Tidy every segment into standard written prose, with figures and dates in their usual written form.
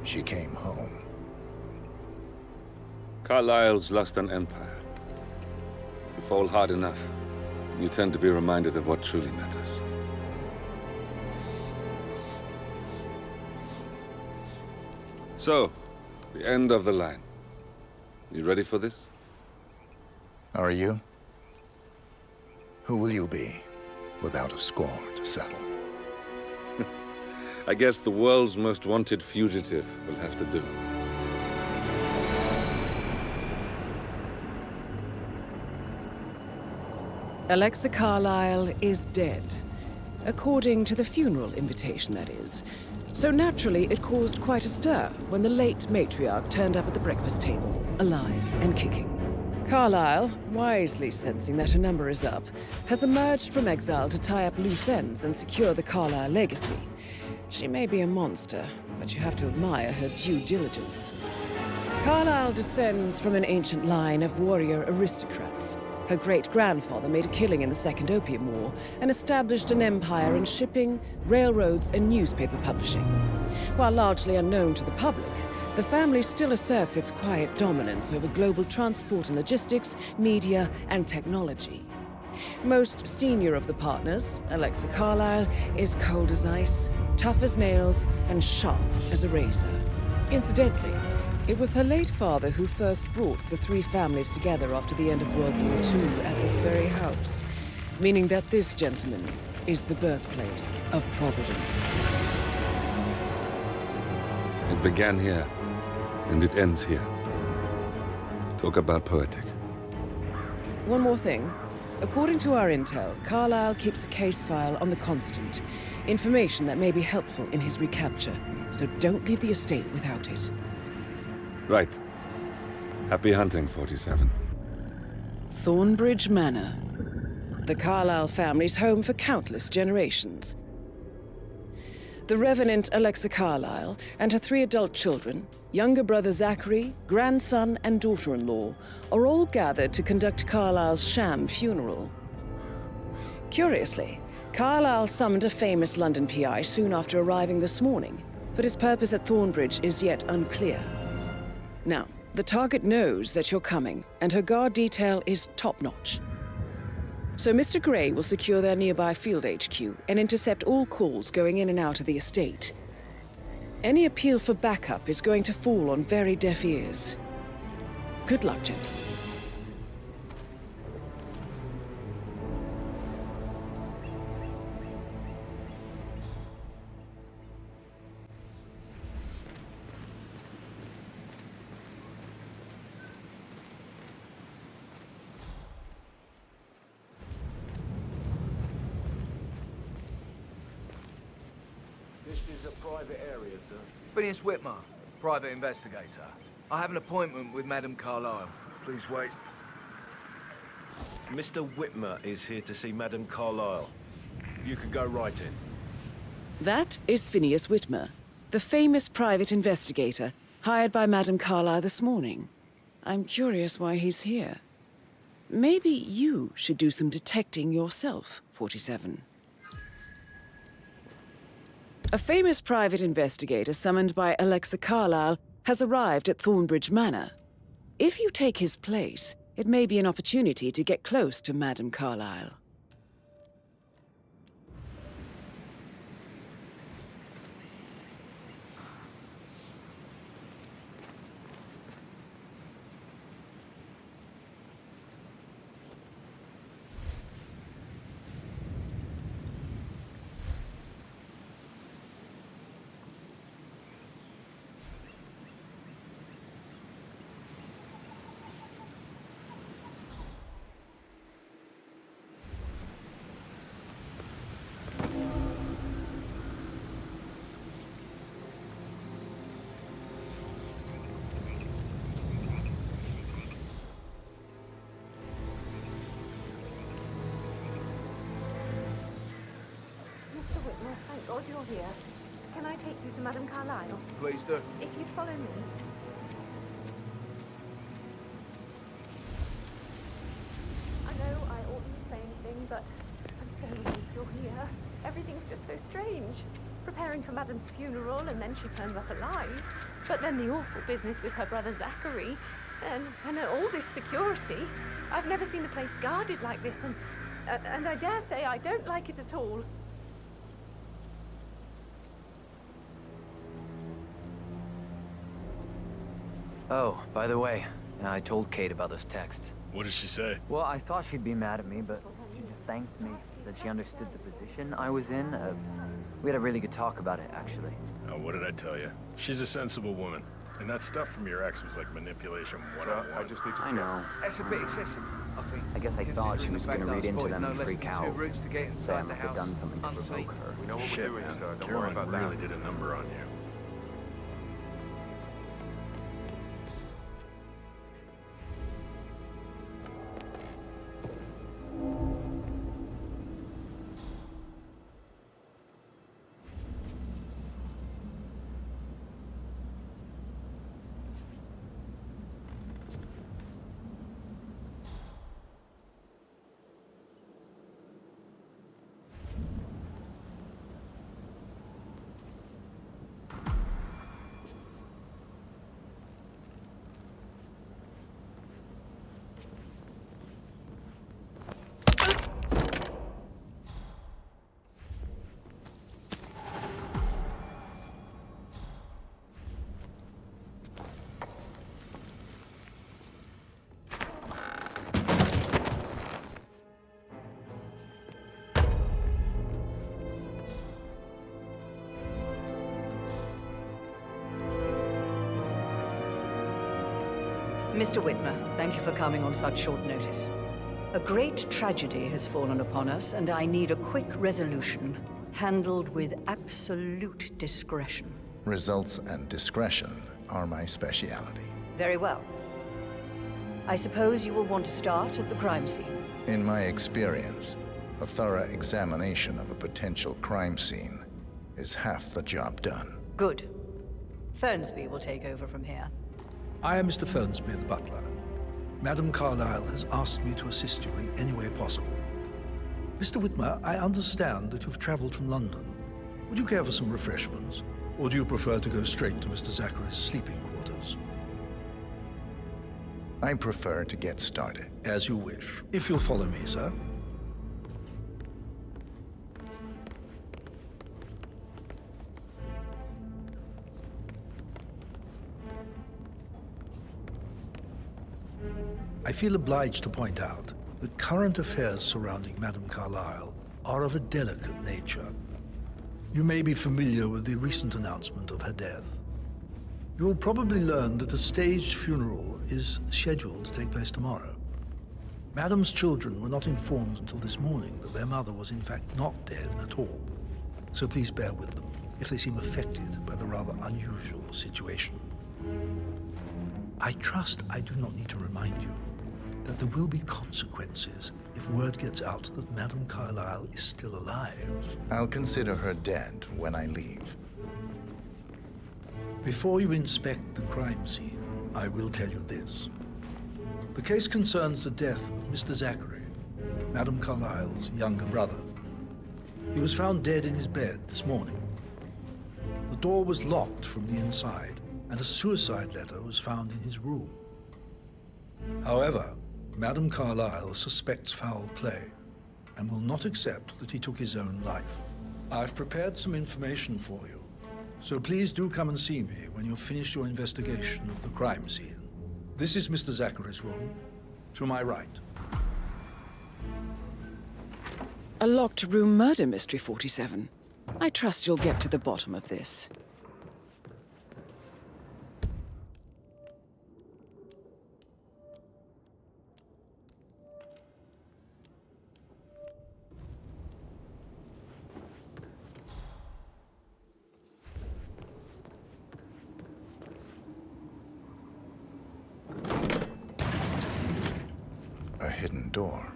she came home. Carlisle's lost an empire. You fall hard enough, you tend to be reminded of what truly matters. So, the end of the line. You ready for this? Are you? Who will you be, without a score to settle? I guess the world's most wanted fugitive will have to do. Alexa Carlisle is dead. According to the funeral invitation, that is. So naturally, it caused quite a stir when the late matriarch turned up at the breakfast table, alive and kicking. Carlisle, wisely sensing that her number is up, has emerged from exile to tie up loose ends and secure the Carlisle legacy. She may be a monster, but you have to admire her due diligence. Carlisle descends from an ancient line of warrior aristocrats. Her great-grandfather made a killing in the Second Opium War and established an empire in shipping, railroads, and newspaper publishing. While largely unknown to the public, the family still asserts its quiet dominance over global transport and logistics, media, and technology. Most senior of the partners, Alexa Carlisle, is cold as ice, tough as nails, and sharp as a razor. Incidentally, it was her late father who first brought the three families together after the end of World War II at this very house, meaning that this gentleman is the birthplace of Providence. It began here, and it ends here. Talk about poetic. One more thing. According to our intel, Carlisle keeps a case file on the Constant. Information that may be helpful in his recapture, so don't leave the estate without it. Right. Happy hunting, 47. Thornbridge Manor. The Carlisle family's home for countless generations. The Revenant Alexa Carlisle and her 3 adult children, younger brother Zachary, grandson, and daughter-in-law, are all gathered to conduct Carlisle's sham funeral. Curiously, Carlisle summoned a famous London PI soon after arriving this morning, but his purpose at Thornbridge is yet unclear. Now, the target knows that you're coming, and her guard detail is top-notch. So Mr. Gray will secure their nearby field HQ and intercept all calls going in and out of the estate. Any appeal for backup is going to fall on very deaf ears. Good luck, gentlemen. Private area, sir. Phineas Whitmer, private investigator. I have an appointment with Madame Carlisle. Please wait. Mr. Whitmer is here to see Madame Carlisle. You can go right in. That is Phineas Whitmer, the famous private investigator hired by Madame Carlisle this morning. I'm curious why he's here. Maybe you should do some detecting yourself, 47. A famous private investigator summoned by Alexa Carlisle has arrived at Thornbridge Manor. If you take his place, it may be an opportunity to get close to Madame Carlisle. Thank God you're here. Can I take you to Madame Carlisle? Please do. If you'd follow me. I know I oughtn't to say anything, but I'm so relieved you're here. Everything's just so strange. Preparing for Madame's funeral, and then she turns up alive. But then the awful business with her brother Zachary, and all this security. I've never seen a place guarded like this, and I dare say I don't like it at all. Oh, by the way, I told Kate about those texts. What did she say? Well, I thought she'd be mad at me, but she just thanked me, said she understood the position I was in. We had a really good talk about it, actually. Oh, what did I tell you? She's a sensible woman. And that stuff from your ex was like manipulation 101. I just need to I know. That's a bit excessive, I think. I guess I thought she considering was the going to fact read that I into spotted them no and less freak than out. 2 routes to get Say I inside the must have house done something to unsafe. provoke her. We know what Shit, we're doing, man. sir. Don't worry Caroline about really that. did a number on you. Mr. Whitmer, thank you for coming on such short notice. A great tragedy has fallen upon us, and I need a quick resolution, handled with absolute discretion. Results and discretion are my speciality. Very well. I suppose you will want to start at the crime scene. In my experience, a thorough examination of a potential crime scene is half the job done. Good. Fernsby will take over from here. I am Mr. Fernsby, the butler. Madame Carlisle has asked me to assist you in any way possible. Mr. Whitmer, I understand that you've traveled from London. Would you care for some refreshments? Or do you prefer to go straight to Mr. Zachary's sleeping quarters? I prefer to get started. As you wish. If you'll follow me, sir. I feel obliged to point out that current affairs surrounding Madame Carlisle are of a delicate nature. You may be familiar with the recent announcement of her death. You will probably learn that a staged funeral is scheduled to take place tomorrow. Madame's children were not informed until this morning that their mother was in fact not dead at all. So please bear with them if they seem affected by the rather unusual situation. I trust I do not need to remind you that there will be consequences if word gets out that Madame Carlisle is still alive. I'll consider her dead when I leave. Before you inspect the crime scene, I will tell you this. The case concerns the death of Mr. Zachary, Madame Carlisle's younger brother. He was found dead in his bed this morning. The door was locked from the inside, and a suicide letter was found in his room. However, Madame Carlisle suspects foul play and will not accept that he took his own life. I've prepared some information for you, so please do come and see me when you've finished your investigation of the crime scene. This is Mr. Zachary's room, to my right. A locked room murder mystery, 47. I trust you'll get to the bottom of this. A hidden door.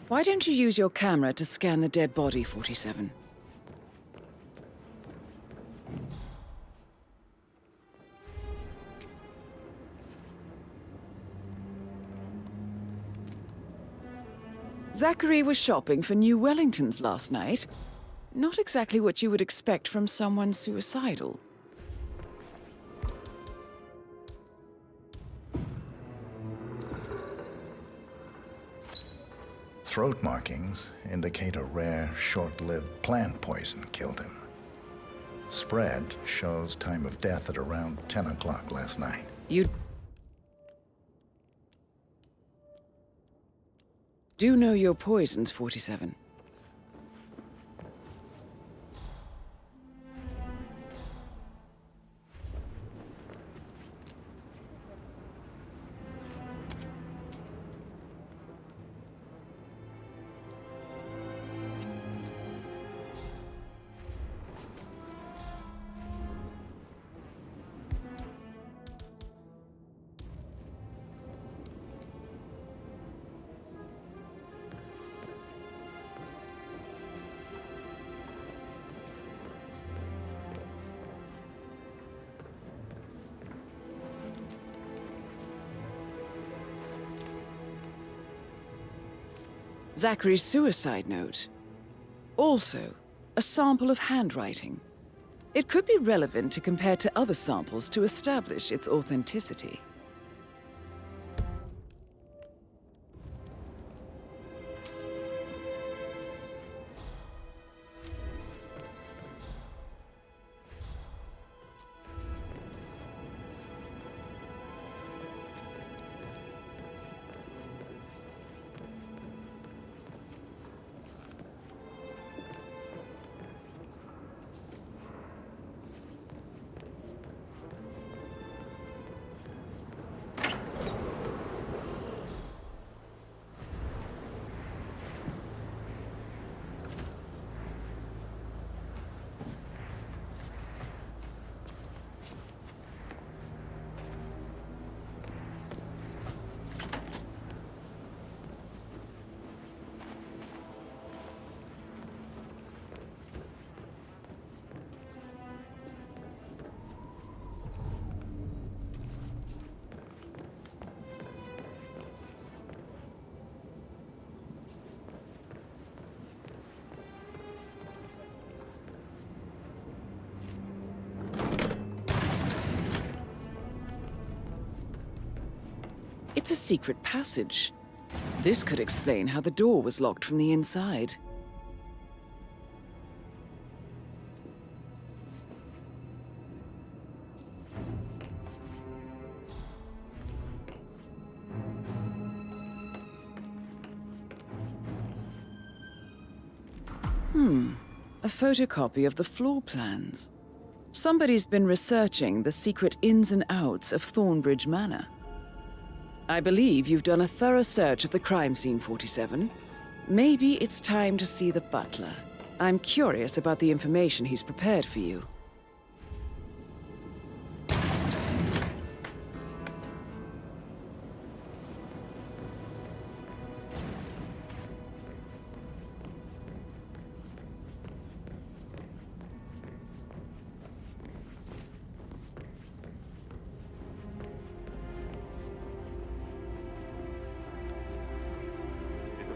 Why don't you use your camera to scan the dead body, 47? Zachary was shopping for new Wellingtons last night. Not exactly what you would expect from someone suicidal. Throat markings indicate a rare, short-lived plant poison killed him. Spread shows time of death at around 10 o'clock last night. You do know your poisons, 47. Zachary's suicide note. Also, a sample of handwriting. It could be relevant to compare to other samples to establish its authenticity. It's a secret passage. This could explain how the door was locked from the inside. A photocopy of the floor plans. Somebody's been researching the secret ins and outs of Thornbridge Manor. I believe you've done a thorough search of the crime scene, 47. Maybe it's time to see the butler. I'm curious about the information he's prepared for you.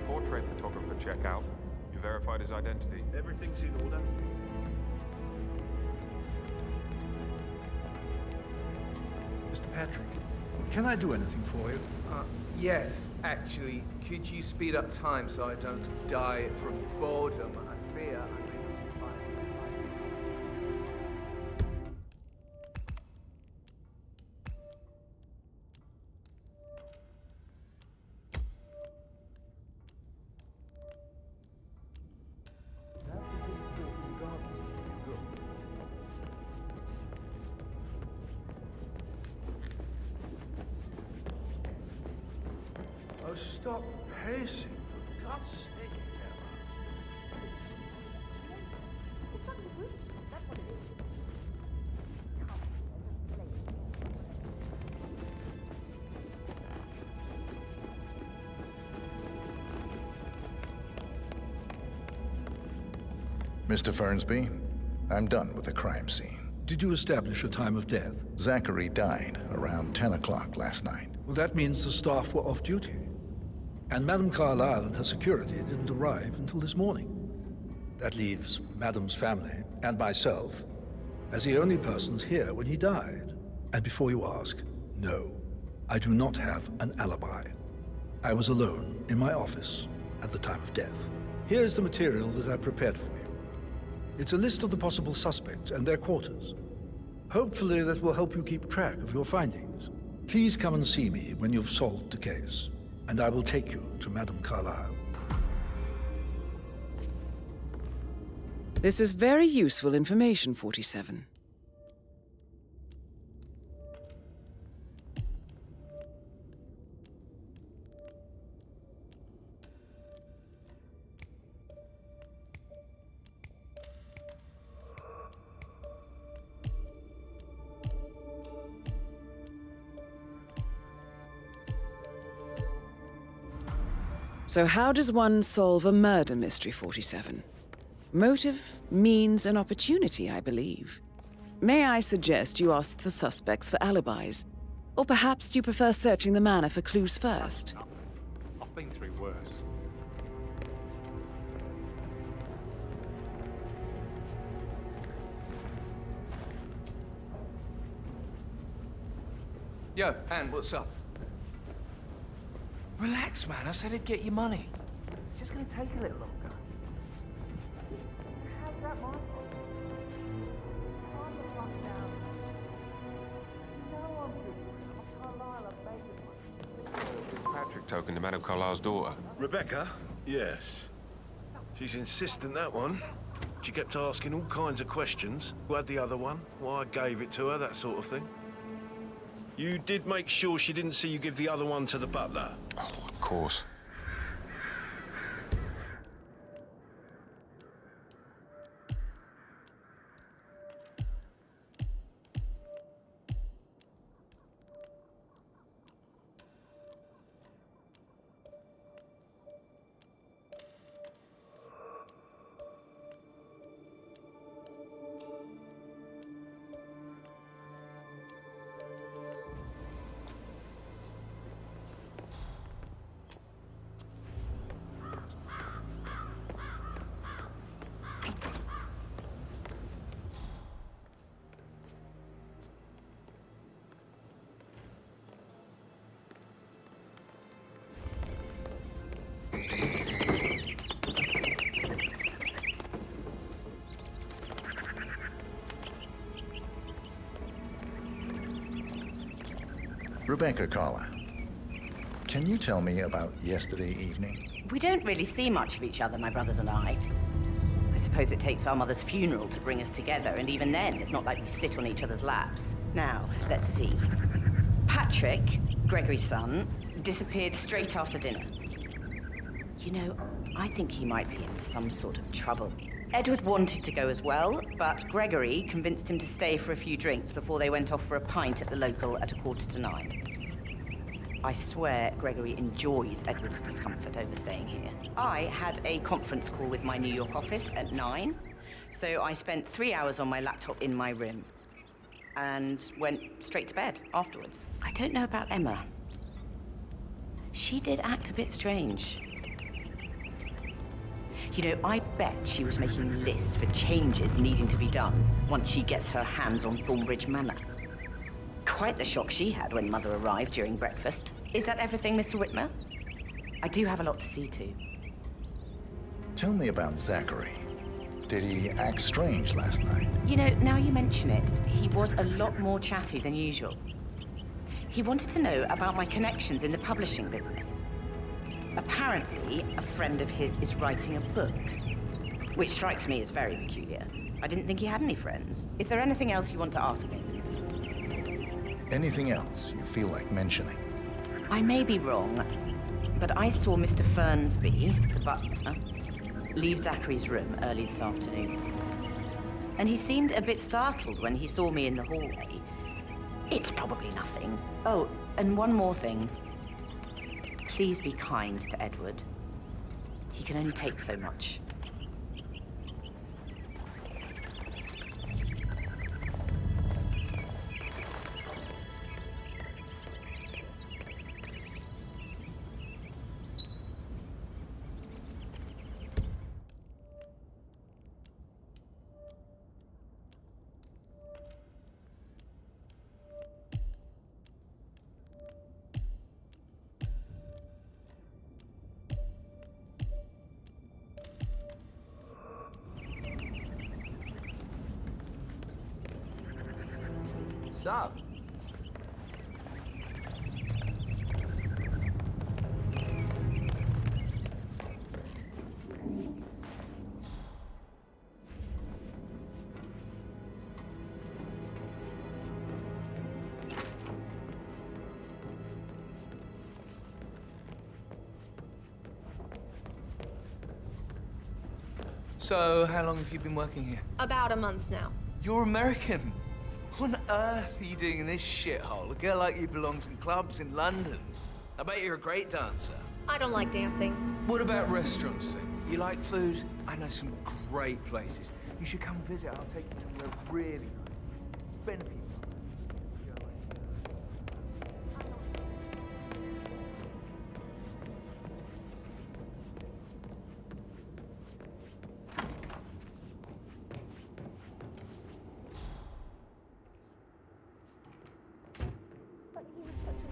Portrait photographer check out. You verified his identity. Everything's in order. Mr. Patrick, can I do anything for you? Yes, actually. Could you speed up time so I don't die from boredom? I fear I may not find. Oh, stop pacing, for God's sake, Emma. Mr. Fernsby, I'm done with the crime scene. Did you establish a time of death? Zachary died around 10 o'clock last night. Well, that means the staff were off duty. And Madame Carlisle and her security didn't arrive until this morning. That leaves Madam's family and myself as the only persons here when he died. And before you ask, no, I do not have an alibi. I was alone in my office at the time of death. Here's the material that I prepared for you. It's a list of the possible suspects and their quarters. Hopefully that will help you keep track of your findings. Please come and see me when you've solved the case, and I will take you to Madame Carlisle. This is very useful information, 47. So how does one solve a murder mystery, 47? Motive, means, and opportunity, I believe. May I suggest you ask the suspects for alibis? Or perhaps do you prefer searching the manor for clues first? I've been through worse. Yo, Anne, what's up? Relax, man. I said I'd get you money. It's just gonna take a little longer. How's that my fault? Calm the fuck down. No, I'm good. I'm Carlisle, I beg you. Patrick token to Madame Carlisle's daughter. Rebecca? Yes. She's insistent, that one. She kept asking all kinds of questions. Who had the other one? Why I gave it to her, that sort of thing. You did make sure she didn't see you give the other one to the butler? Oh, of course. Rebecca Carlisle, can you tell me about yesterday evening? We don't really see much of each other, my brothers and I. I suppose it takes our mother's funeral to bring us together, and even then, it's not like we sit on each other's laps. Now, let's see. Patrick, Gregory's son, disappeared straight after dinner. You know, I think he might be in some sort of trouble. Edward wanted to go as well, but Gregory convinced him to stay for a few drinks before they went off for a pint at the local at 8:45. I swear Gregory enjoys Edward's discomfort over staying here. I had a conference call with my New York office at 9, so I spent 3 hours on my laptop in my room and went straight to bed afterwards. I don't know about Emma. She did act a bit strange. You know, I bet she was making lists for changes needing to be done once she gets her hands on Thornbridge Manor. Quite the shock she had when Mother arrived during breakfast. Is that everything, Mr. Whitmer? I do have a lot to see to. Tell me about Zachary. Did he act strange last night? You know, now you mention it, he was a lot more chatty than usual. He wanted to know about my connections in the publishing business. Apparently, a friend of his is writing a book, which strikes me as very peculiar. I didn't think he had any friends. Is there anything else you want to ask me? Anything else you feel like mentioning? I may be wrong, but I saw Mr. Fernsby, the butler, leave Zachary's room early this afternoon. And he seemed a bit startled when he saw me in the hallway. It's probably nothing. Oh, and one more thing. Please be kind to Edward. He can only take so much. What's up? So, how long have you been working here? About a month now. You're American. What on earth are you doing in this shithole? A girl like you belongs in clubs in London. I bet you're a great dancer. I don't like dancing. What about restaurants then? You like food? I know some great places. You should come visit. I'll take you somewhere really nice. Spend a few months.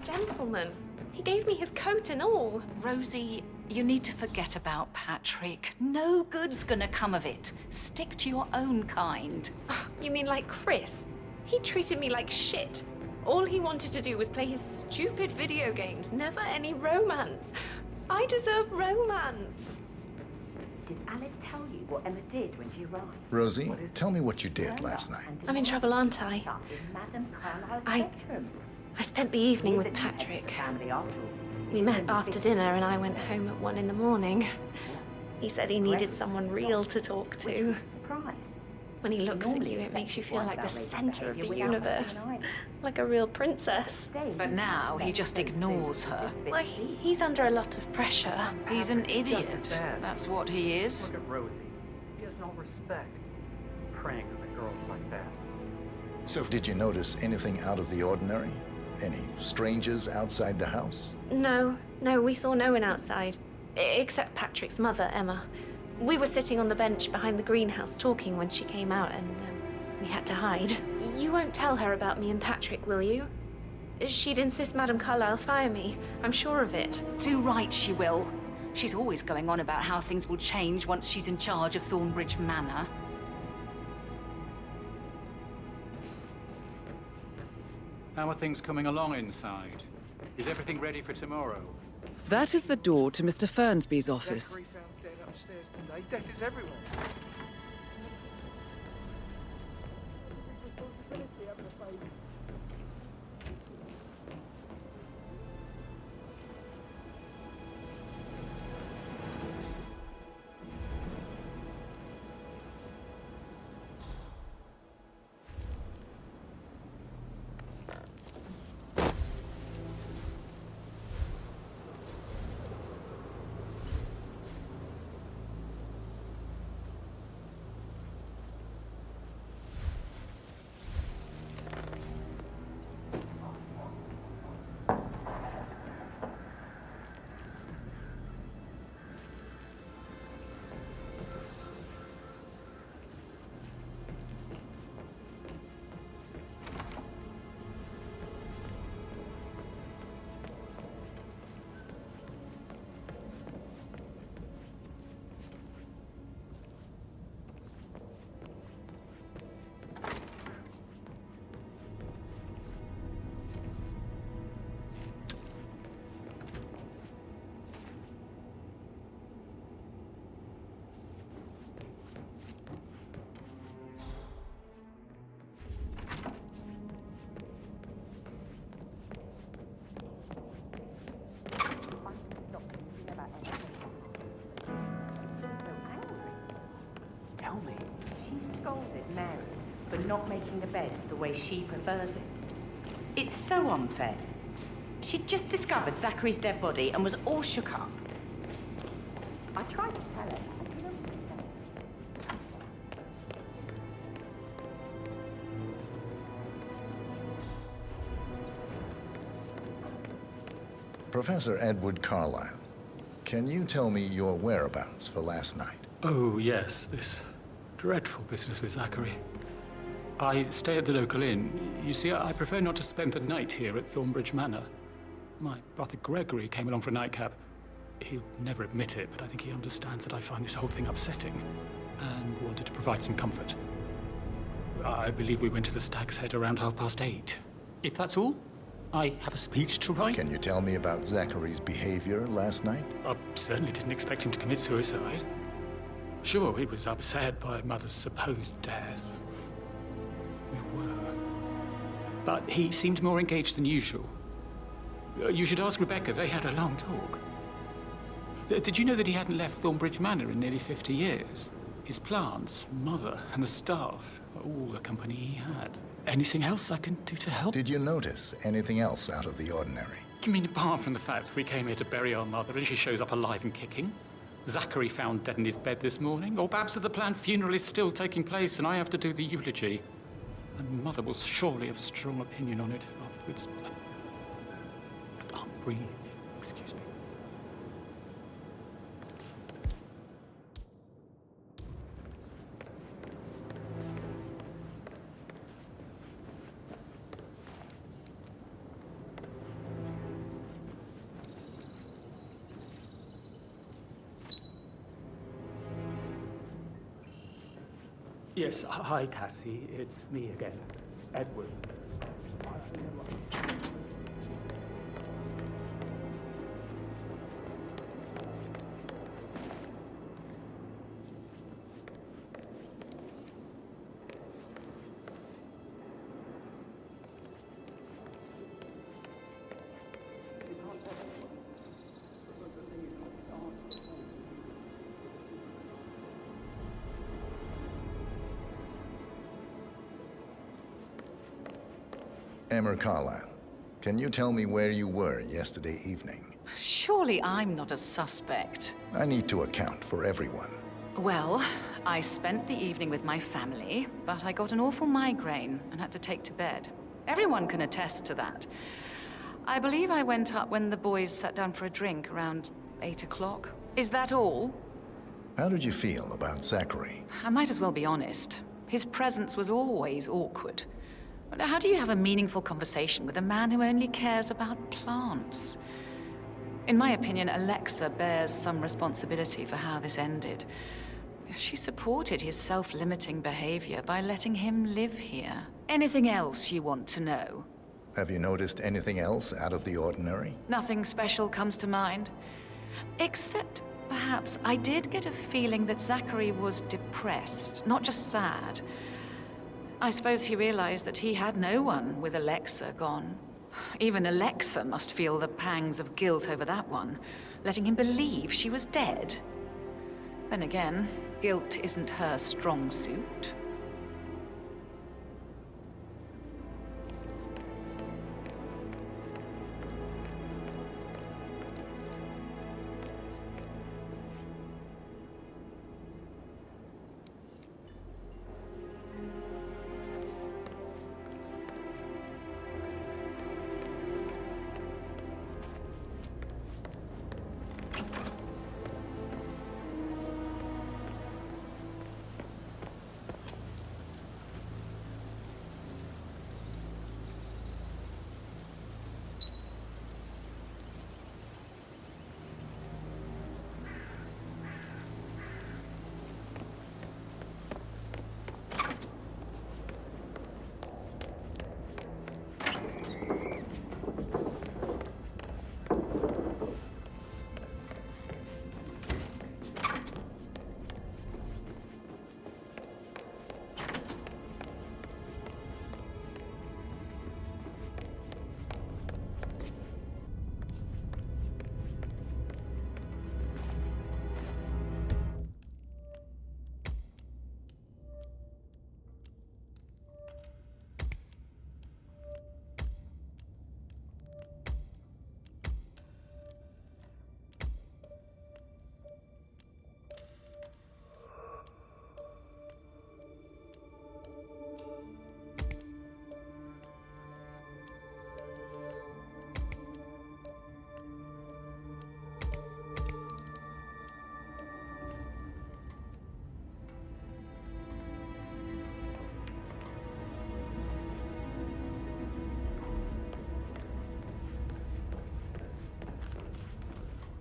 Gentleman. He gave me his coat and all. Rosie, you need to forget about Patrick. No good's gonna come of it. Stick to your own kind. You mean like Chris? He treated me like shit. All he wanted to do was play his stupid video games, never any romance. I deserve romance. Did Alice tell you what Emma did when she arrived? Rosie, tell me what you did last night. I'm in trouble, aren't I? I spent the evening with Patrick. We met after dinner and I went home at 1 in the morning. He said he needed someone real to talk to. When he looks at you, it makes you feel like the center of the universe. Like a real princess. But now he just ignores her. Well, he's under a lot of pressure. He's an idiot. That's what he is. Look at Rosie. He has no respect. Preying on a girl like that. So, did you notice anything out of the ordinary? Any strangers outside the house? No, we saw no one outside. Except Patrick's mother, Emma. We were sitting on the bench behind the greenhouse talking when she came out and we had to hide. You won't tell her about me and Patrick, will you? She'd insist Madame Carlisle fire me. I'm sure of it. Too right she will. She's always going on about how things will change once she's in charge of Thornbridge Manor. How are things coming along inside? Is everything ready for tomorrow? That is the door to Mr. Fernsby's office. Zachary found dead upstairs today. Death is everywhere. Tell me. She scolded Mary for not making the bed the way she prefers it. It's so unfair. She'd just discovered Zachary's dead body and was all shook up. I tried to tell her. Professor Edward Carlisle, can you tell me your whereabouts for last night? Oh, yes, this dreadful business with Zachary. I stay at the local inn. You see, I prefer not to spend the night here at Thornbridge Manor. My brother Gregory came along for a nightcap. He'll never admit it, but I think he understands that I find this whole thing upsetting and wanted to provide some comfort. I believe we went to the Stag's Head around 8:30. If that's all, I have a speech to write. Can you tell me about Zachary's behavior last night? I certainly didn't expect him to commit suicide. Sure, he was upset by Mother's supposed death. We were. But he seemed more engaged than usual. You should ask Rebecca. They had a long talk. Did you know that he hadn't left Thornbridge Manor in nearly 50 years? His plants, Mother, and the staff, all the company he had. Anything else I can do to help? Did you notice anything else out of the ordinary? You mean apart from the fact we came here to bury our mother and she shows up alive and kicking? Zachary found dead in his bed this morning? Or perhaps that the planned funeral is still taking place and I have to do the eulogy? And Mother will surely have a strong opinion on it afterwards. I can't breathe. Excuse me. Yes, hi, Cassie. It's me again, Edward. Emma Carlisle, can you tell me where you were yesterday evening? Surely I'm not a suspect. I need to account for everyone. Well, I spent the evening with my family, but I got an awful migraine and had to take to bed. Everyone can attest to that. I believe I went up when the boys sat down for a drink around 8 o'clock. Is that all? How did you feel about Zachary? I might as well be honest. His presence was always awkward. How do you have a meaningful conversation with a man who only cares about plants? In my opinion, Alexa bears some responsibility for how this ended. She supported his self-limiting behavior by letting him live here. Anything else you want to know? Have you noticed anything else out of the ordinary? Nothing special comes to mind. Except, perhaps, I did get a feeling that Zachary was depressed, not just sad. I suppose he realized that he had no one with Alexa gone. Even Alexa must feel the pangs of guilt over that one, letting him believe she was dead. Then again, guilt isn't her strong suit.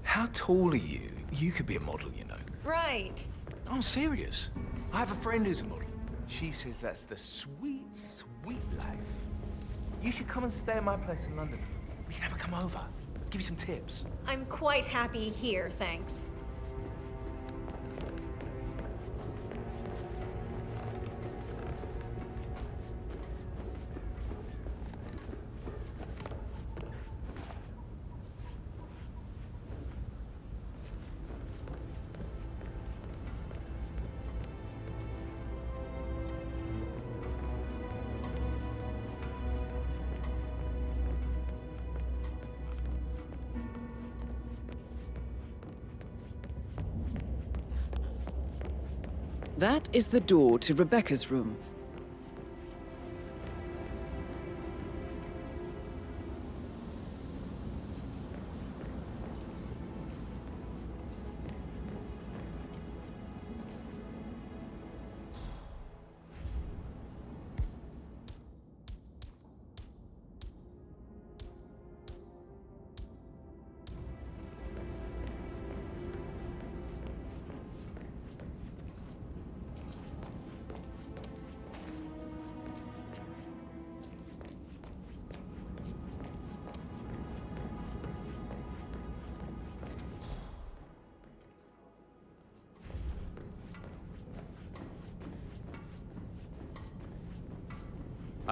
How tall are you? You could be a model, you know. Right. I'm serious. I have a friend who's a model. She says that's the sweet, sweet life. You should come and stay at my place in London. We can have her come over. Give you some tips. I'm quite happy here, thanks. That is the door to Rebecca's room.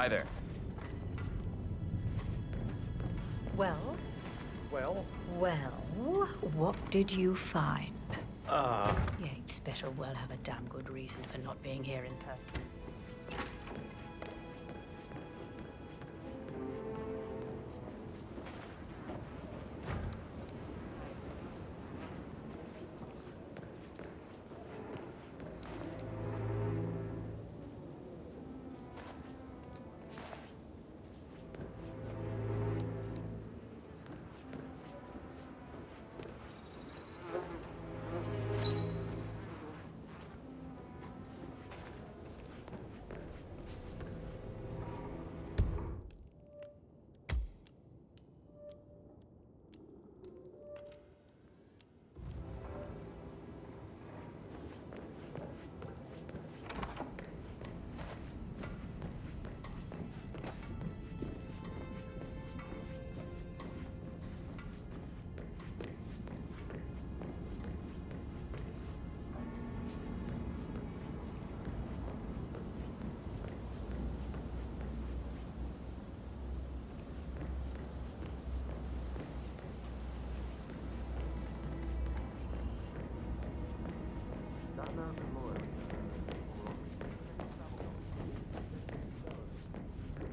Hi there. Well? Well? Well, what did you find? Yates better well have a damn good reason for not being here in person.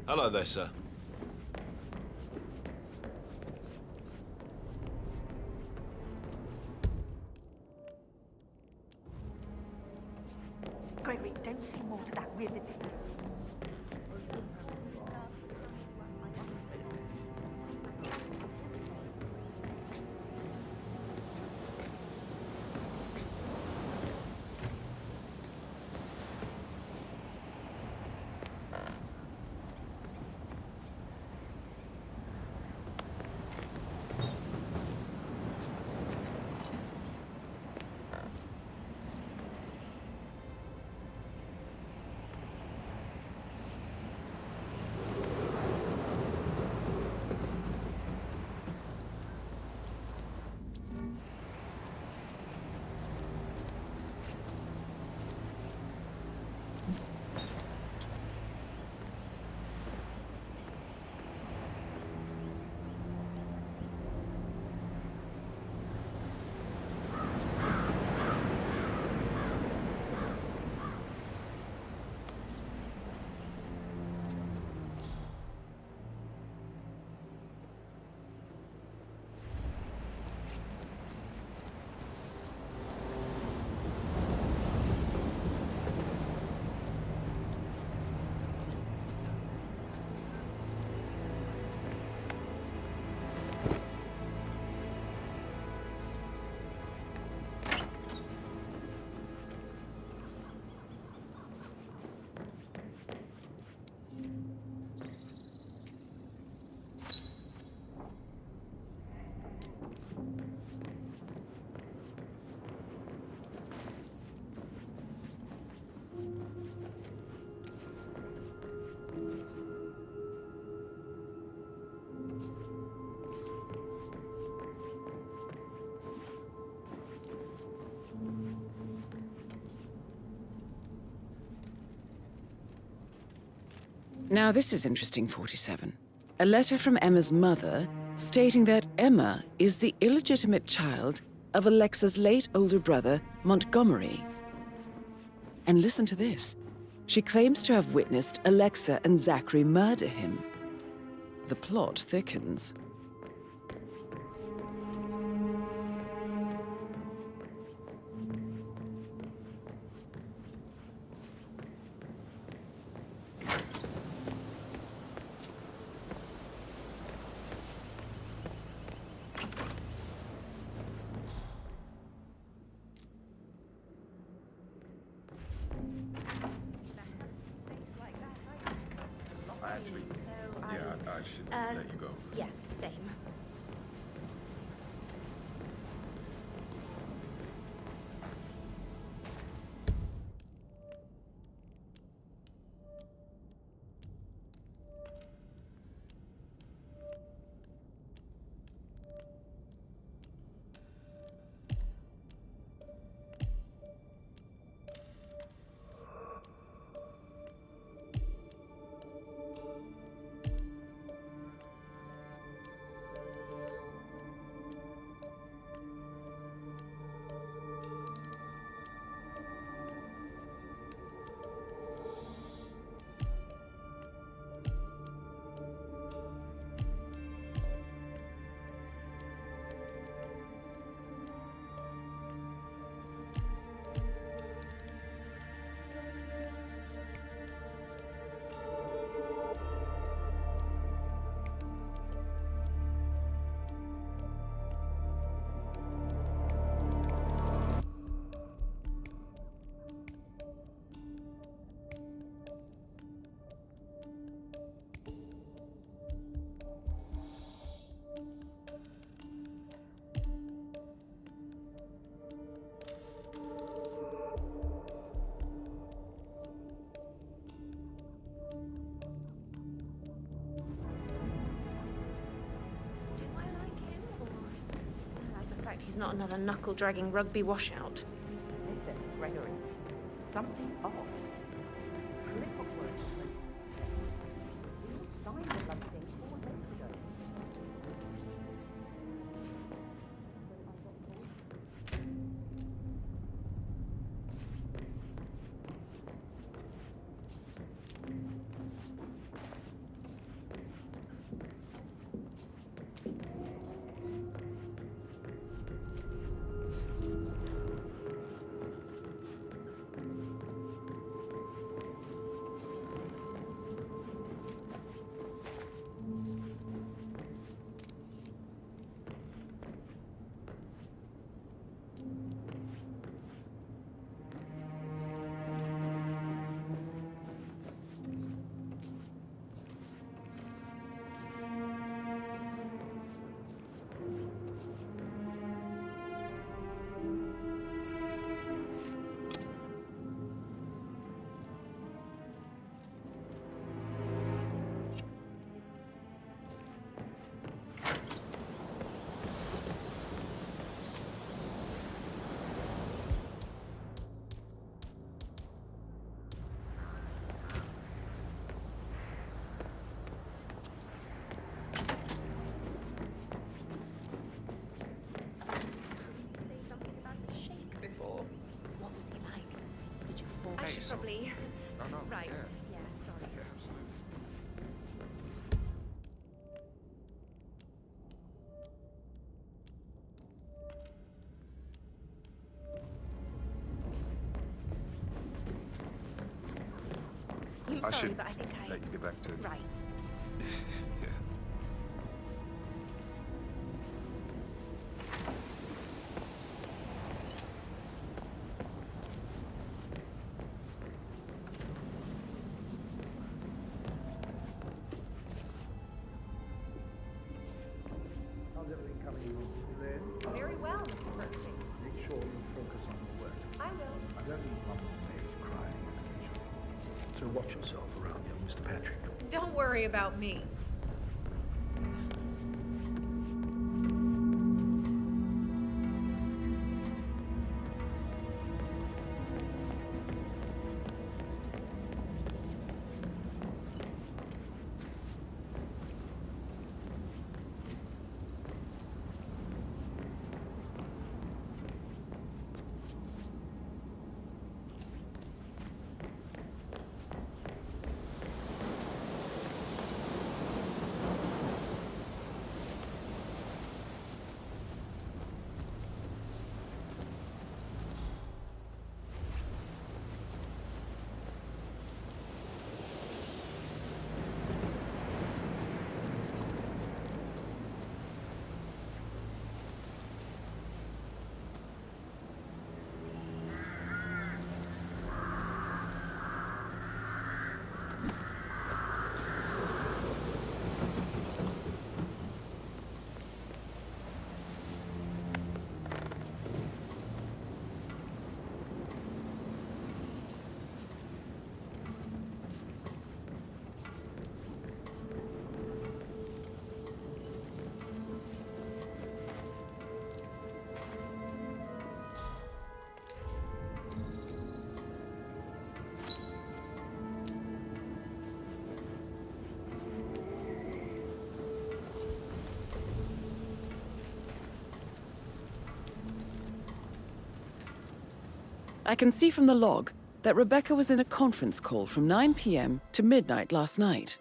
Hello there, sir. Gregory, don't say more to that really. Now this is interesting, 47. A letter from Emma's mother stating that Emma is the illegitimate child of Alexa's late older brother, Montgomery. And listen to this. She claims to have witnessed Alexa and Zachary murder him. The plot thickens. Actually, yeah, I should let you go. Yeah, same. He's not another knuckle-dragging rugby washout. Listen, Gregory, something's off. Clipboard works. We signed the bloody thing 4 days ago. I should probably... No, Right. Yeah. Yeah, sorry. Yeah, absolutely. I'm I sorry, should but I think I... let you get back to... Right. Yeah. How's everything coming along? Elaine? Very well, Mr. Berkeley. Make sure you focus on your work. I will. I don't need Mum and May crying in the kitchen. So watch yourself around young Mr. Patrick. Don't worry about me. I can see from the log that Rebecca was in a conference call from 9 p.m. to midnight last night.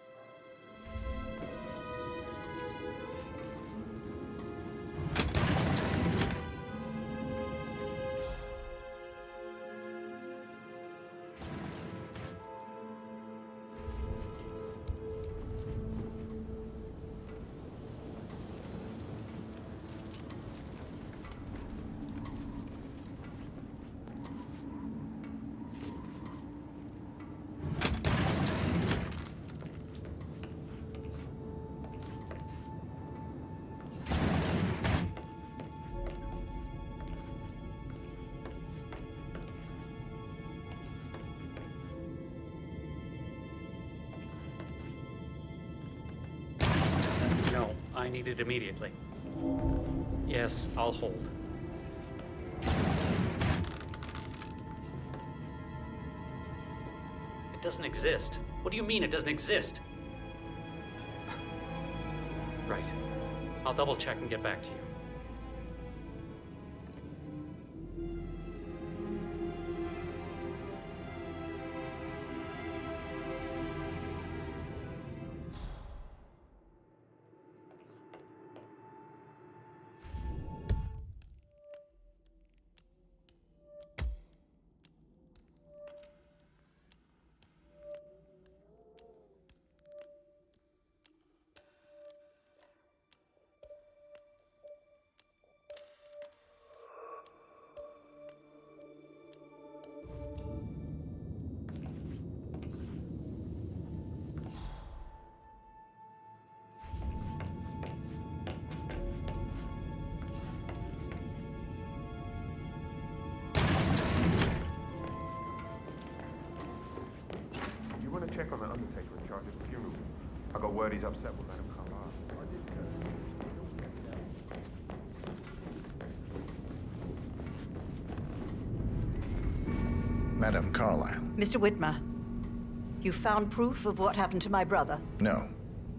No, I need it immediately. Yes, I'll hold. It doesn't exist. What do you mean it doesn't exist? Right. I'll double check and get back to you. Check on that undertaker in charge of the funeral. I got word he's upset with Madame Carlisle. Madame Carlisle. Mr. Whitmer, you found proof of what happened to my brother? No,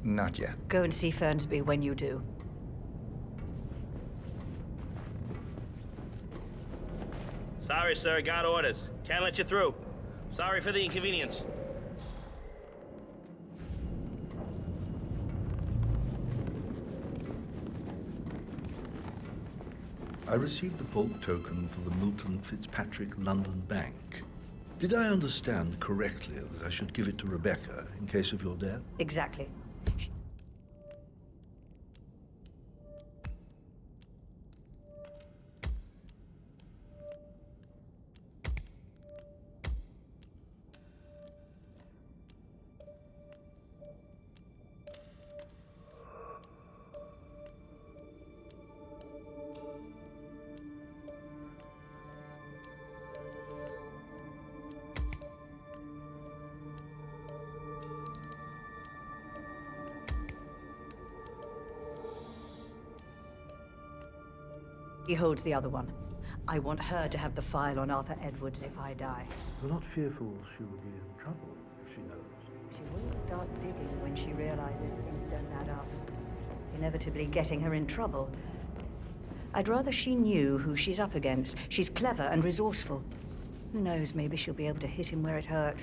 not yet. Go and see Fernsby when you do. Sorry, sir. Got orders. Can't let you through. Sorry for the inconvenience. I received the bulk token for the Milton Fitzpatrick London Bank. Did I understand correctly that I should give it to Rebecca in case of your death? Exactly. He holds the other one. I want her to have the file on Arthur Edwards if I die. You're not fearful she will be in trouble if she knows? She will start digging when she realizes things don't add up, inevitably getting her in trouble. I'd rather she knew who she's up against. She's clever and resourceful. Who knows, maybe she'll be able to hit him where it hurts.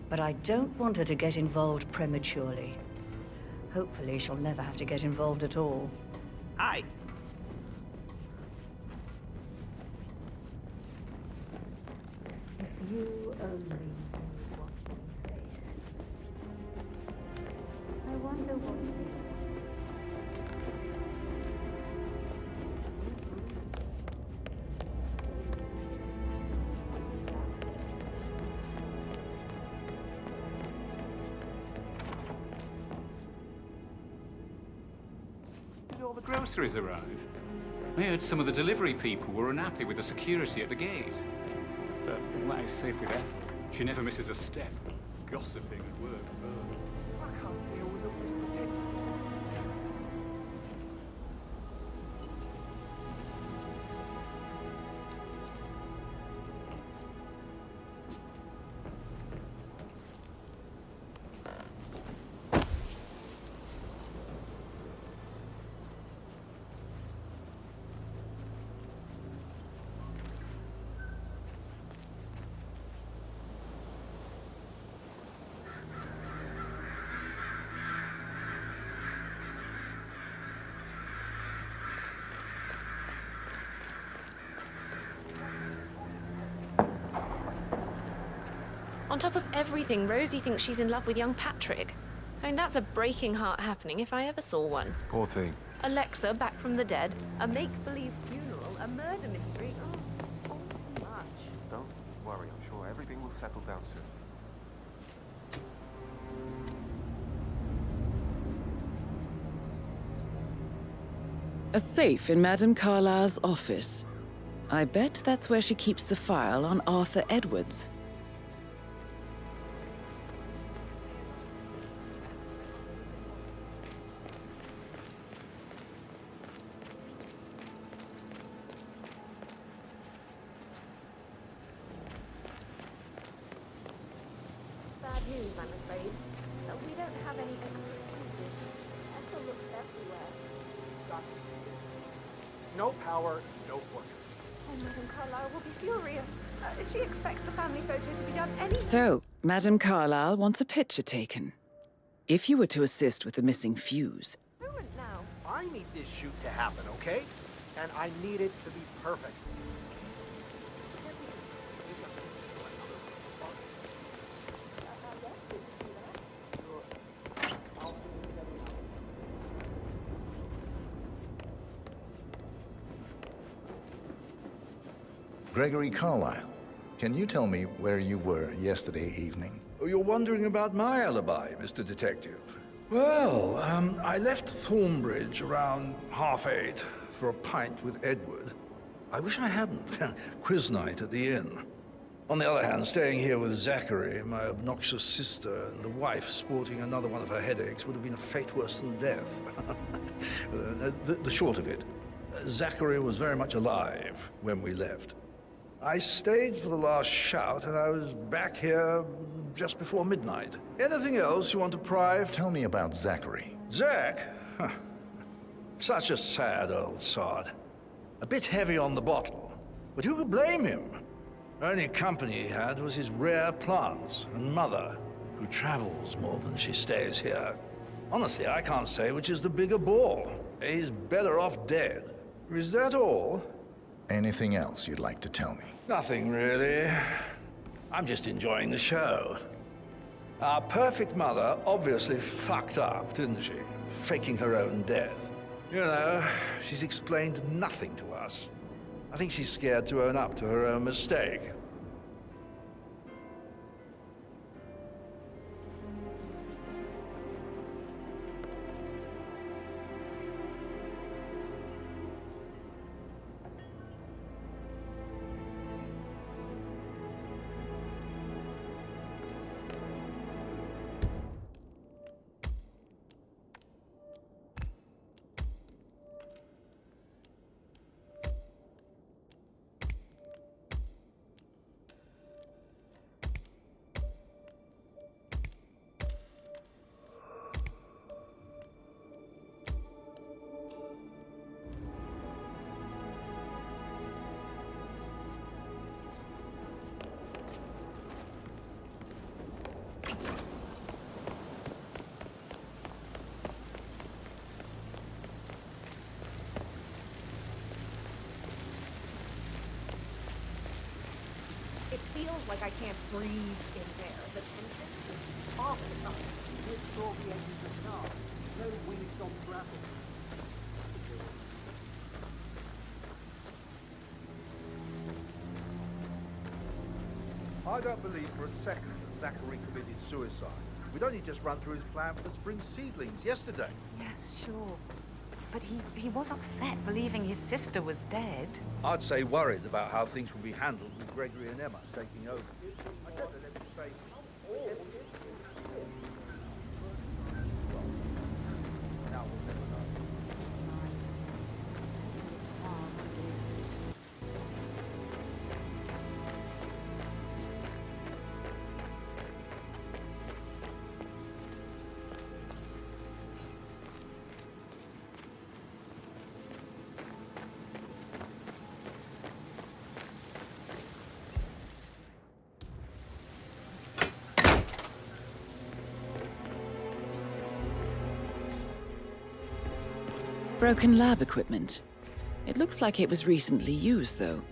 But I don't want her to get involved prematurely. Hopefully she'll never have to get involved at all. Hi. If you only knew what we face. I wonder what Did all the groceries arrive? I heard some of the delivery people were unhappy with the security at the gate. But all that is safe with Ethel. She never misses a step. Gossiping at work. Oh. I can't deal with all this pretense. On top of everything, Rosie thinks she's in love with young Patrick. I mean, that's a breaking heart happening if I ever saw one. Poor thing. Alexa back from the dead, a make-believe funeral, a murder mystery. Oh, too much. Don't worry, I'm sure everything will settle down soon. A safe in Madame Carlisle's office. I bet that's where she keeps the file on Arthur Edwards. Bad news, I'm afraid. We don't have any excuses. Ethel looks everywhere. No power, no portrait. Oh, Madame Carlisle will be furious. She expects the family photo to be done anyway. So, Madame Carlisle wants a picture taken. If you were to assist with the missing fuse, Now. I need this shoot to happen, okay? And I need it to be perfect. Gregory Carlisle, can you tell me where you were yesterday evening? Oh, you're wondering about my alibi, Mr. Detective. Well, I left Thornbridge around 8:30 for a pint with Edward. I wish I hadn't. Quiz night at the inn. On the other hand, staying here with Zachary, my obnoxious sister, and the wife sporting another one of her headaches would have been a fate worse than death. The short of it, Zachary was very much alive when we left. I stayed for the last shout, and I was back here just before midnight. Anything else you want to pry? Tell me about Zachary. Zach? Huh. Such a sad old sod. A bit heavy on the bottle, but who could blame him? Only company he had was his rare plants and mother, who travels more than she stays here. Honestly, I can't say which is the bigger bore. He's better off dead. Is that all? Anything else you'd like to tell me? Nothing, really. I'm just enjoying the show. Our perfect mother obviously fucked up, didn't she? Faking her own death. You know, she's explained nothing to us. I think she's scared to own up to her own mistake. It feels like I can't breathe in there. The tension is off the top. This saw the engine of the car. No wings on gravel. I don't believe for a second that Zachary committed suicide. We'd only just run through his plan for the spring seedlings yesterday. Yes, sure. But he was upset believing his sister was dead. I'd say worried about how things will be handled with Gregory and Emma taking over. I don't know, let me say, now we'll never know. broken lab equipment. It looks like it was recently used, though.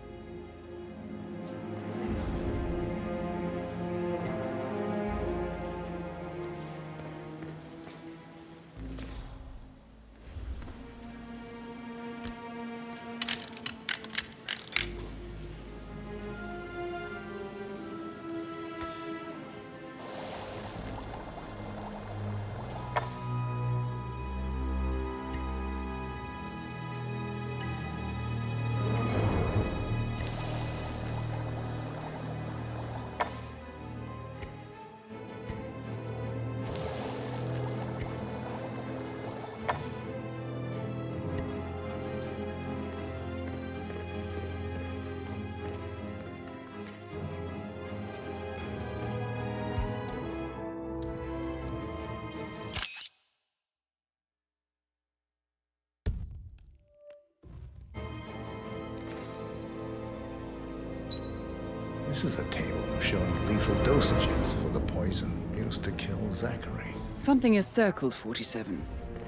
This is a table showing lethal dosages for the poison used to kill Zachary. Something is circled, 47.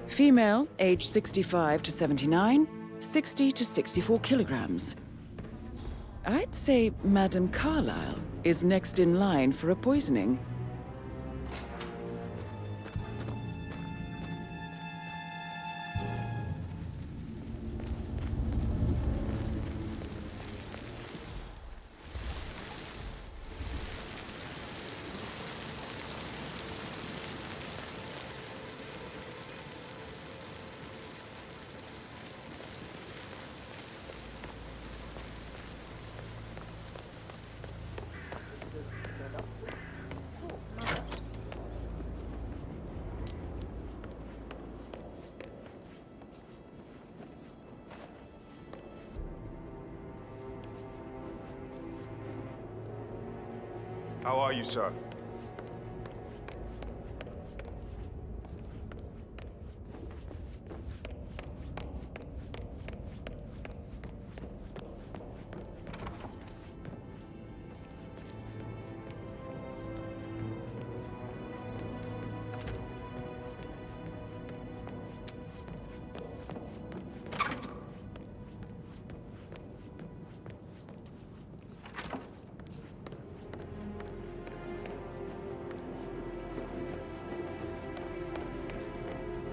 Female, age 65 to 79, 60 to 64 kilograms. I'd say Madame Carlisle is next in line for a poisoning. How are you, sir?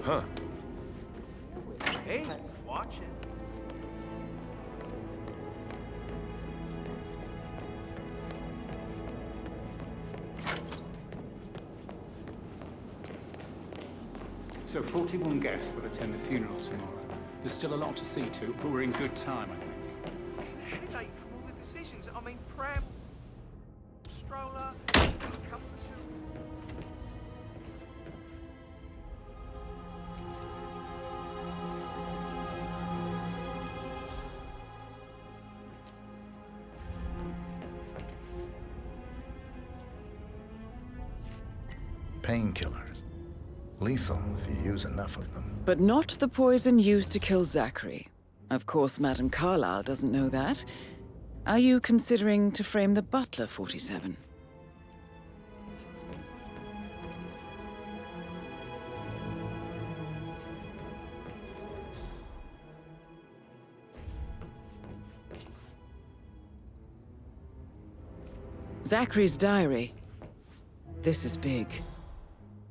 Huh. Hey, watch it. So 41 guests will attend the funeral tomorrow. There's still a lot to see to, but we're in good time, I think. Headache from all the decisions. I mean, pram, stroller, comfort. Painkillers. Lethal if you use enough of them. But not the poison used to kill Zachary. Of course, Madame Carlisle doesn't know that. Are you considering to frame the butler, 47? Zachary's diary. This is big.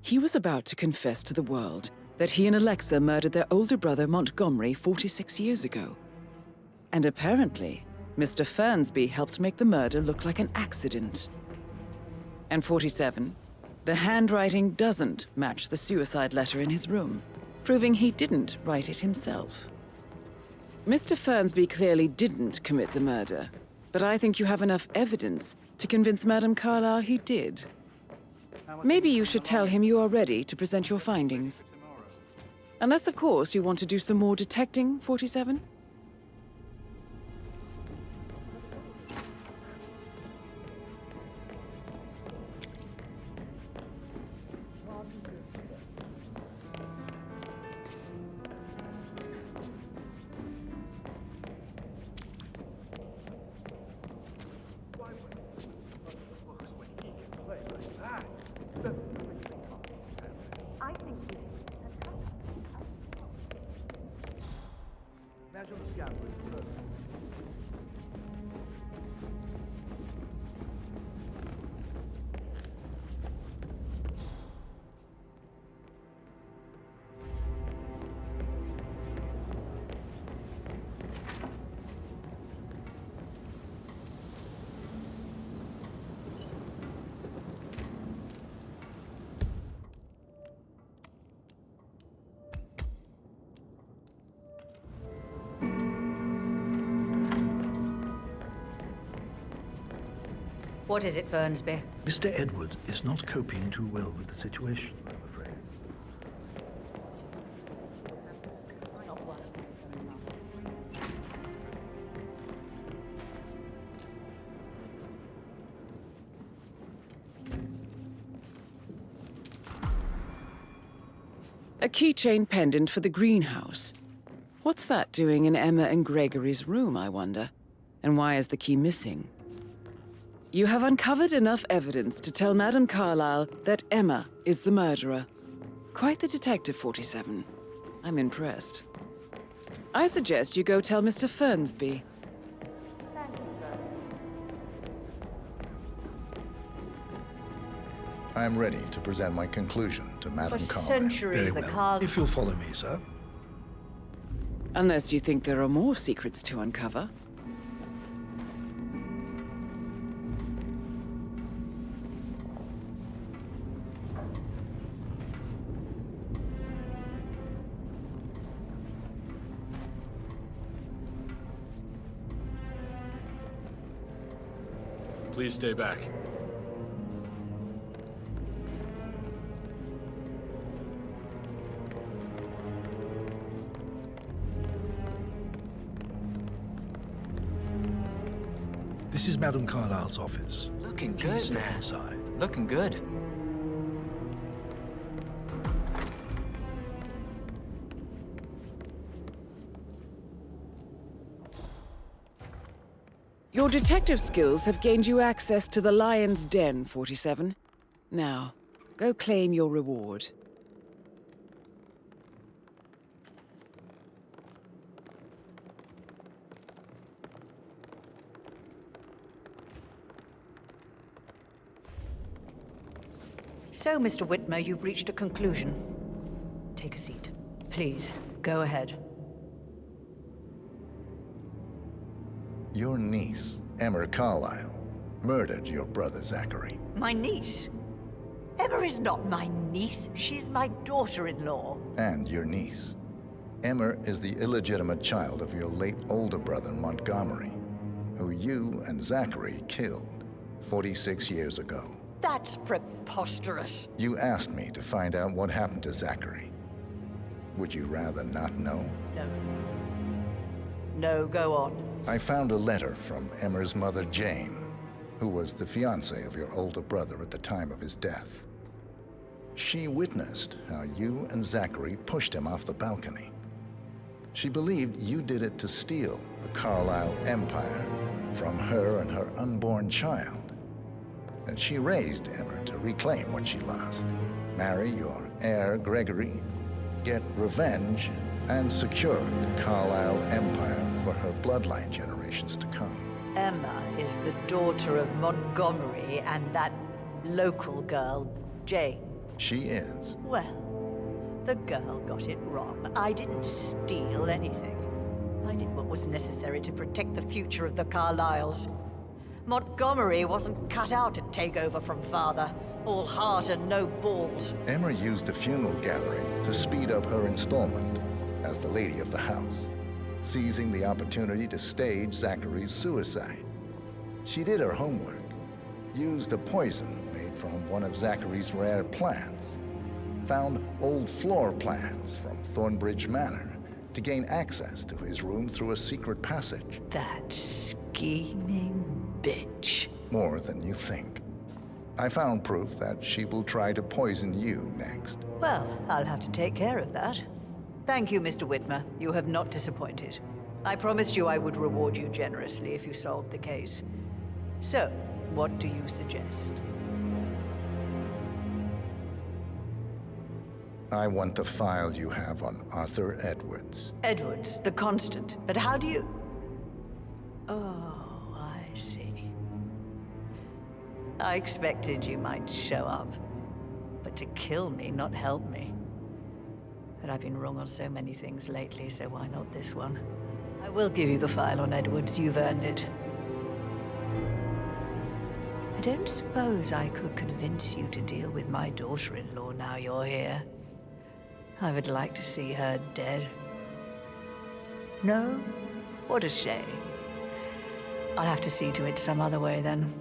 He was about to confess to the world that he and Alexa murdered their older brother Montgomery 46 years ago. And apparently, Mr. Fernsby helped make the murder look like an accident. And 47, the handwriting doesn't match the suicide letter in his room, proving he didn't write it himself. Mr. Fernsby clearly didn't commit the murder, but I think you have enough evidence to convince Madame Carlisle he did. Maybe you should tell him you are ready to present your findings. Unless, of course, you want to do some more detecting, 47? Imagine the scout. What is it, Fernsby? Mr. Edward is not coping too well with the situation, I'm afraid. A keychain pendant for the greenhouse. What's that doing in Emma and Gregory's room, I wonder? And why is the key missing? You have uncovered enough evidence to tell Madame Carlisle that Emma is the murderer. Quite the detective, 47. I'm impressed. I suggest you go tell Mr. Fernsby. I'm ready to present my conclusion to Madame For Carlisle. centuries, the Carl... If you'll follow me, sir. Unless you think there are more secrets to uncover. Please stay back. This is Madame Carlisle's office. Looking Please good, step man. inside. Looking good. Your detective skills have gained you access to the Lion's Den, 47. Now, go claim your reward. So, Mr. Whitmer, you've reached a conclusion. Take a seat. Please, go ahead. Your niece, Emma Carlisle, murdered your brother Zachary. My niece? Emma is not my niece. She's my daughter-in-law. And your niece. Emma is the illegitimate child of your late older brother Montgomery, who you and Zachary killed 46 years ago. That's preposterous. You asked me to find out what happened to Zachary. Would you rather not know? No. No, go on. I found a letter from Emma's mother, Jane, who was the fiancée of your older brother at the time of his death. She witnessed how you and Zachary pushed him off the balcony. She believed you did it to steal the Carlisle empire from her and her unborn child. And she raised Emma to reclaim what she lost, marry your heir, Gregory, get revenge, and secure the Carlisle empire for her bloodline generations to come. Emma is the daughter of Montgomery and that local girl, Jane. She is. Well, the girl got it wrong. I didn't steal anything. I did what was necessary to protect the future of the Carlisles. Montgomery wasn't cut out to take over from father. All heart and no balls. Emma used a funeral gathering to speed up her installment as the lady of the house, seizing the opportunity to stage Zachary's suicide. She did her homework, used a poison made from one of Zachary's rare plants, found old floor plans from Thornbridge Manor to gain access to his room through a secret passage. That scheming bitch. More than you think. I found proof that she will try to poison you next. Well, I'll have to take care of that. Thank you, Mr. Whitmer. You have not disappointed. I promised you I would reward you generously if you solved the case. So, what do you suggest? I want the file you have on Arthur Edwards. Edwards, the constant. But how do you... Oh, I see. I expected you might show up. But to kill me, not help me. But I've been wrong on so many things lately, so why not this one? I will give you the file on Edwards. You've earned it. I don't suppose I could convince you to deal with my daughter-in-law now you're here. I would like to see her dead. No? What a shame. I'll have to see to it some other way then.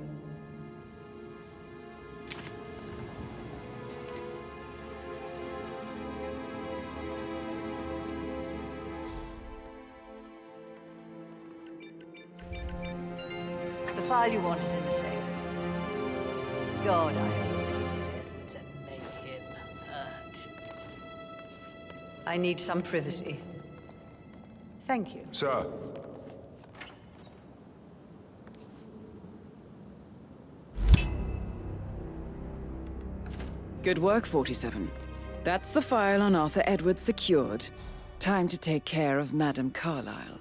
The file you want is in the safe. God, I hope you get Edwards and make him hurt. I need some privacy. Thank you. Sir. Good work, 47. That's the file on Arthur Edwards secured. Time to take care of Madame Carlisle.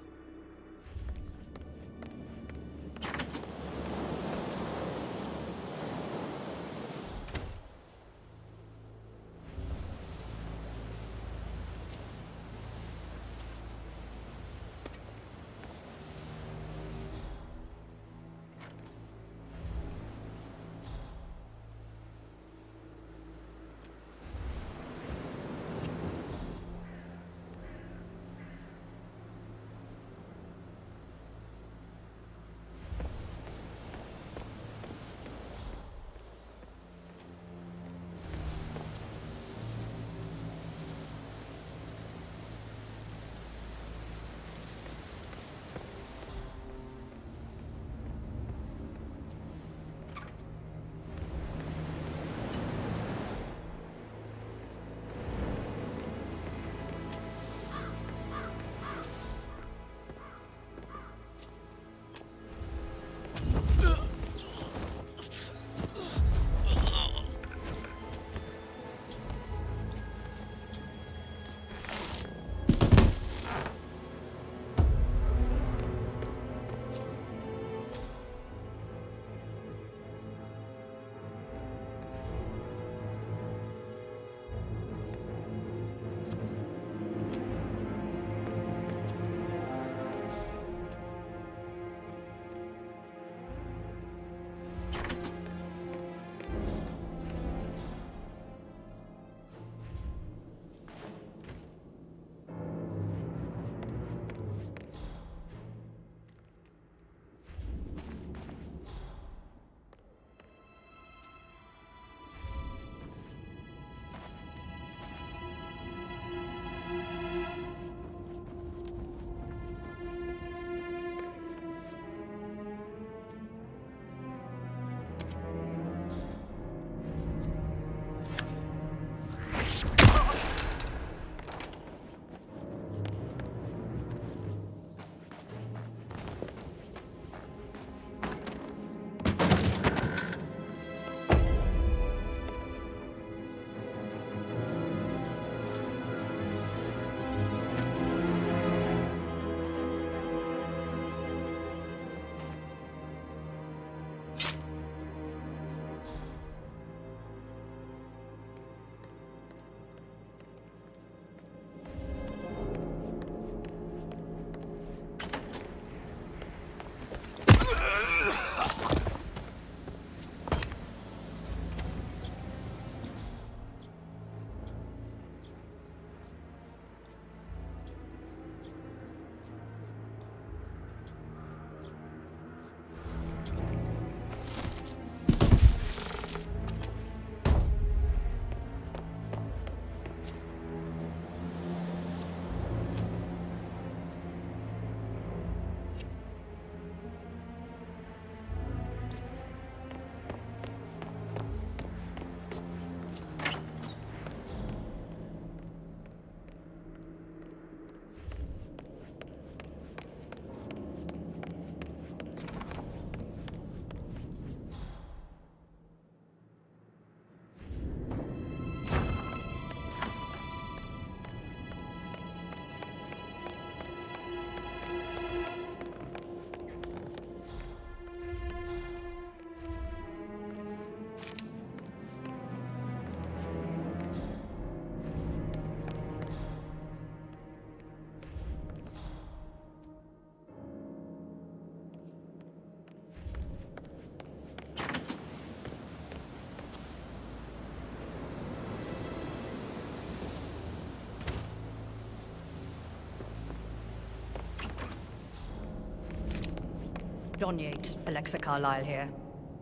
Don Yates, Alexa Carlisle here.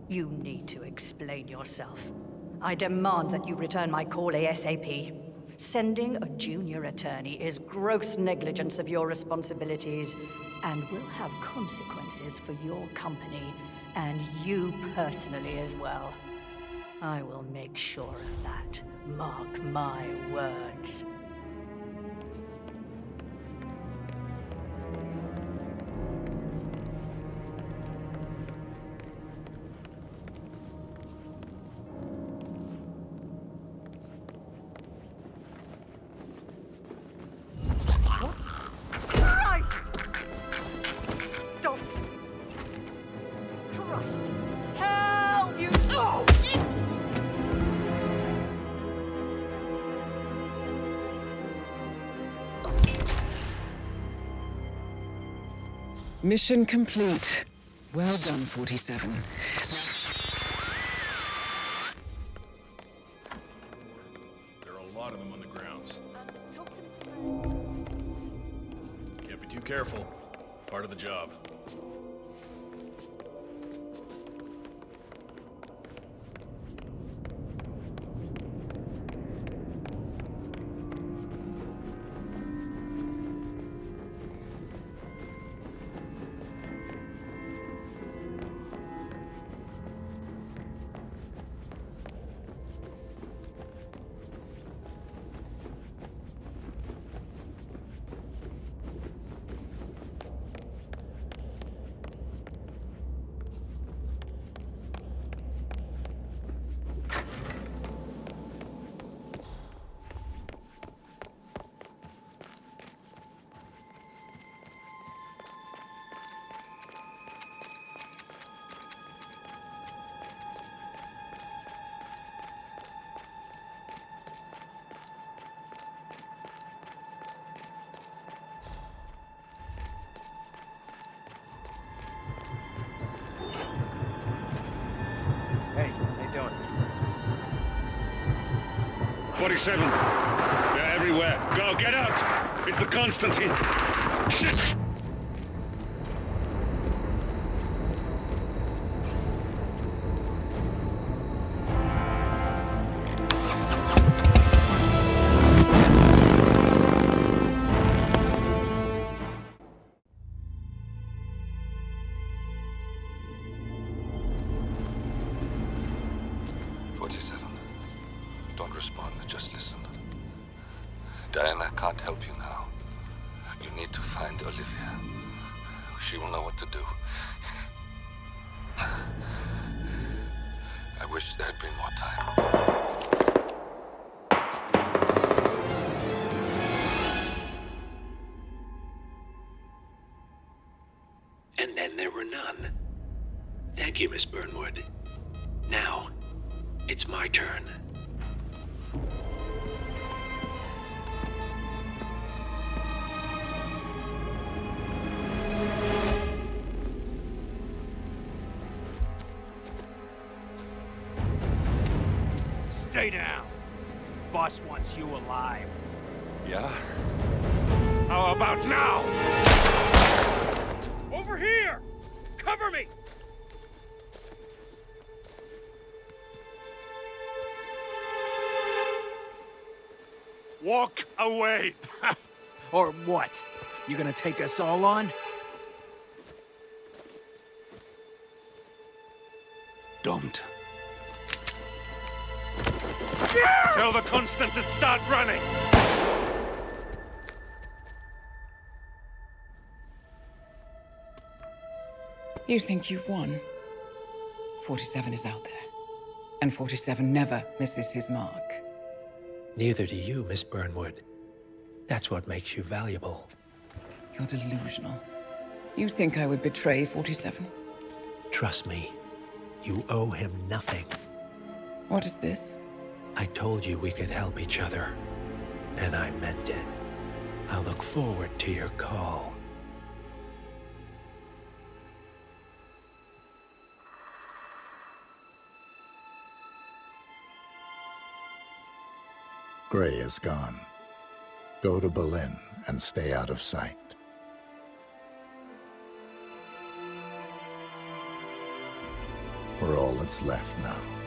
You need to explain yourself. I demand that you return my call ASAP. Sending a junior attorney is gross negligence of your responsibilities and will have consequences for your company and you personally as well. I will make sure of that. Mark my words. Mission complete. Well done, 47. There are a lot of them on the grounds. Can't be too careful. Part of the job. Hey, how you doing? 47. They're everywhere. Go, get out! It's the Constantine. Shit! Don't respond, just listen. Diana can't help you now. You need to find Olivia. She will know what to do. I wish there had been more time. And then there were none. Thank you, Miss Burnwood. Now, it's my turn. Stay down. Boss wants you alive. Yeah? How about now? Over here! Cover me! Walk away! Or what? You gonna take us all on? Don't. Tell the Constant to start running! You think you've won? 47 is out there. And 47 never misses his mark. Neither do you, Miss Burnwood. That's what makes you valuable. You're delusional. You think I would betray 47? Trust me, you owe him nothing. What is this? I told you we could help each other, and I meant it. I'll look forward to your call. Gray is gone. Go to Berlin and stay out of sight. We're all that's left now.